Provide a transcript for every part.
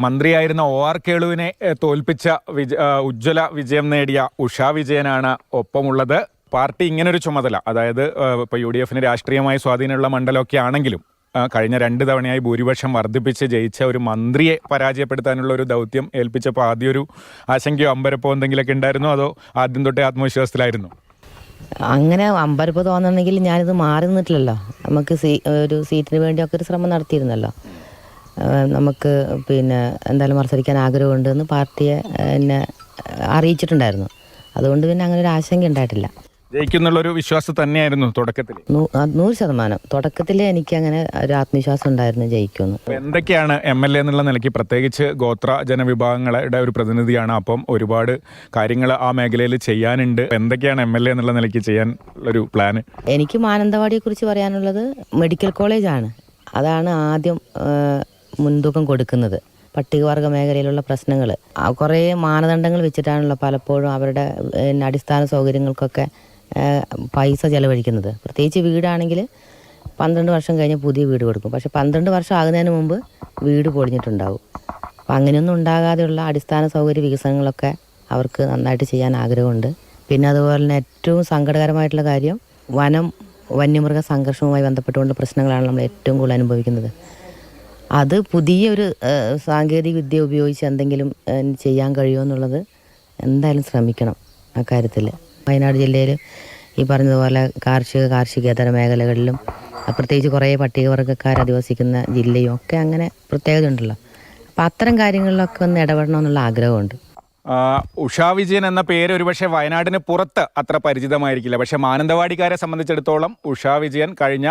മന്ത്രിയായിരുന്ന OR കേളുവിനെ തോൽപ്പിച്ച ഉജ്ജ്വല വിജയം നേടിയ ഉഷാ വിജയനാണ് ഒപ്പമുള്ളത്. പാർട്ടി ഇങ്ങനൊരു ചുമതല, അതായത് ഇപ്പോൾ UDF-ന് രാഷ്ട്രീയമായി സ്വാധീനമുള്ള മണ്ഡലമൊക്കെ ആണെങ്കിലും കഴിഞ്ഞ 2 തവണയായി ഭൂരിപക്ഷം വർദ്ധിപ്പിച്ച് ജയിച്ച ഒരു മന്ത്രിയെ പരാജയപ്പെടുത്താനുള്ള ഒരു ദൗത്യം ഏൽപ്പിച്ചപ്പോൾ ആദ്യം ഒരു ആശങ്കയോ അമ്പരപ്പോ എന്തെങ്കിലുമൊക്കെ ഉണ്ടായിരുന്നോ, അതോ ആദ്യം തൊട്ടേ ആത്മവിശ്വാസത്തിലായിരുന്നു? അങ്ങനെ അമ്പരപ്പ് തോന്നണമെങ്കിൽ ഞാനിത് മാറി നിന്നിട്ടില്ലല്ലോ. നമുക്ക് ഒരു സീറ്റിന് വേണ്ടിയൊക്കെ ഒരു ശ്രമം നടത്തിയിരുന്നല്ലോ. നമുക്ക് എന്തായാലും മത്സരിക്കാൻ ആഗ്രഹമുണ്ടെന്ന് പാർട്ടിയെ എന്നെ അറിയിച്ചിട്ടുണ്ടായിരുന്നു. അതുകൊണ്ട് പിന്നെ അങ്ങനെ ഒരു ആശങ്ക ഉണ്ടായിട്ടില്ല. ജയിക്കുന്നുള്ളൊരു വിശ്വാസം തന്നെയായിരുന്നു തുടക്കത്തിൽ? 100%. തുടക്കത്തിൽ എനിക്ക് അങ്ങനെ ഒരു ആത്മവിശ്വാസം ഉണ്ടായിരുന്നു ജയിക്കുമെന്ന്. എന്തൊക്കെയാണ് MLA എന്നുള്ള നിലയ്ക്ക്, പ്രത്യേകിച്ച് ഗോത്ര ജനവിഭാഗങ്ങളുടെ ഒരു പ്രതിനിധിയാണ്, അപ്പം ഒരുപാട് കാര്യങ്ങൾ ആ മേഖലയിൽ ചെയ്യാനുണ്ട്. എന്തൊക്കെയാണ് MLA എന്നുള്ള നിലയ്ക്ക് ചെയ്യാൻ ഒരു പ്ലാന്? എനിക്ക് മാനന്തവാടിയെക്കുറിച്ച് പറയാനുള്ളത് മെഡിക്കൽ കോളേജാണ്. അതാണ് ആദ്യം മുൻതൂക്കം കൊടുക്കുന്നത്. പട്ടികവർഗ മേഖലയിലുള്ള പ്രശ്നങ്ങൾ കുറേ മാനദണ്ഡങ്ങൾ വെച്ചിട്ടാണല്ലോ പലപ്പോഴും അവരുടെ അടിസ്ഥാന സൗകര്യങ്ങൾക്കൊക്കെ പൈസ ചെലവഴിക്കുന്നത്. പ്രത്യേകിച്ച് വീടാണെങ്കിൽ 12 വർഷം കഴിഞ്ഞ് പുതിയ വീട് കൊടുക്കും. പക്ഷേ 12 വർഷം ആകുന്നതിന് മുമ്പ് വീട് പൊളിഞ്ഞിട്ടുണ്ടാവും. അപ്പം അങ്ങനെയൊന്നും ഉണ്ടാകാതെയുള്ള അടിസ്ഥാന സൗകര്യ വികസനങ്ങളൊക്കെ അവർക്ക് നന്നായിട്ട് ചെയ്യാൻ ആഗ്രഹമുണ്ട്. പിന്നെ അതുപോലെ തന്നെ ഏറ്റവും സങ്കടകരമായിട്ടുള്ള കാര്യം വന്യമൃഗ സംഘർഷവുമായി ബന്ധപ്പെട്ടുകൊണ്ട് പ്രശ്നങ്ങളാണ് നമ്മൾ ഏറ്റവും കൂടുതൽ അനുഭവിക്കുന്നത്. അത് പുതിയൊരു സാങ്കേതിക വിദ്യ ഉപയോഗിച്ച് എന്തെങ്കിലും ചെയ്യാൻ കഴിയുമോ എന്നുള്ളത് എന്തായാലും ശ്രമിക്കണം. അക്കാര്യത്തിൽ വയനാട് ജില്ലയിൽ ഈ പറഞ്ഞതുപോലെ കാർഷികേതര മേഖലകളിലും പ്രത്യേകിച്ച് കുറേ പട്ടികവർഗ്ഗക്കാർ അധിവസിക്കുന്ന ജില്ലയും ഒക്കെ അങ്ങനെ പ്രത്യേകത ഉണ്ടല്ലോ. അപ്പം അത്തരം കാര്യങ്ങളിലൊക്കെ ഒന്ന് ഇടപെടണമെന്നുള്ള ആഗ്രഹമുണ്ട്. ഉഷാ വിജയൻ എന്ന പേര് ഒരുപക്ഷെ വയനാടിന് പുറത്ത് അത്ര പരിചിതമായിരിക്കില്ല. പക്ഷേ മാനന്തവാടിക്കാരെ സംബന്ധിച്ചിടത്തോളം ഉഷാ വിജയൻ കഴിഞ്ഞ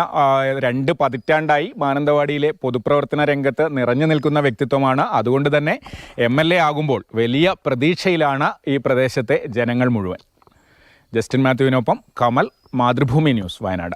2 പതിറ്റാണ്ടായി മാനന്തവാടിയിലെ പൊതുപ്രവർത്തന രംഗത്ത് നിറഞ്ഞു നിൽക്കുന്ന വ്യക്തിത്വമാണ്. അതുകൊണ്ട് തന്നെ MLA ആകുമ്പോൾ വലിയ പ്രതീക്ഷയിലാണ് ഈ പ്രദേശത്തെ ജനങ്ങൾ മുഴുവൻ. ജസ്റ്റിൻ മാത്യുവിനൊപ്പം കമൽ, മാതൃഭൂമി ന്യൂസ്, വയനാട്.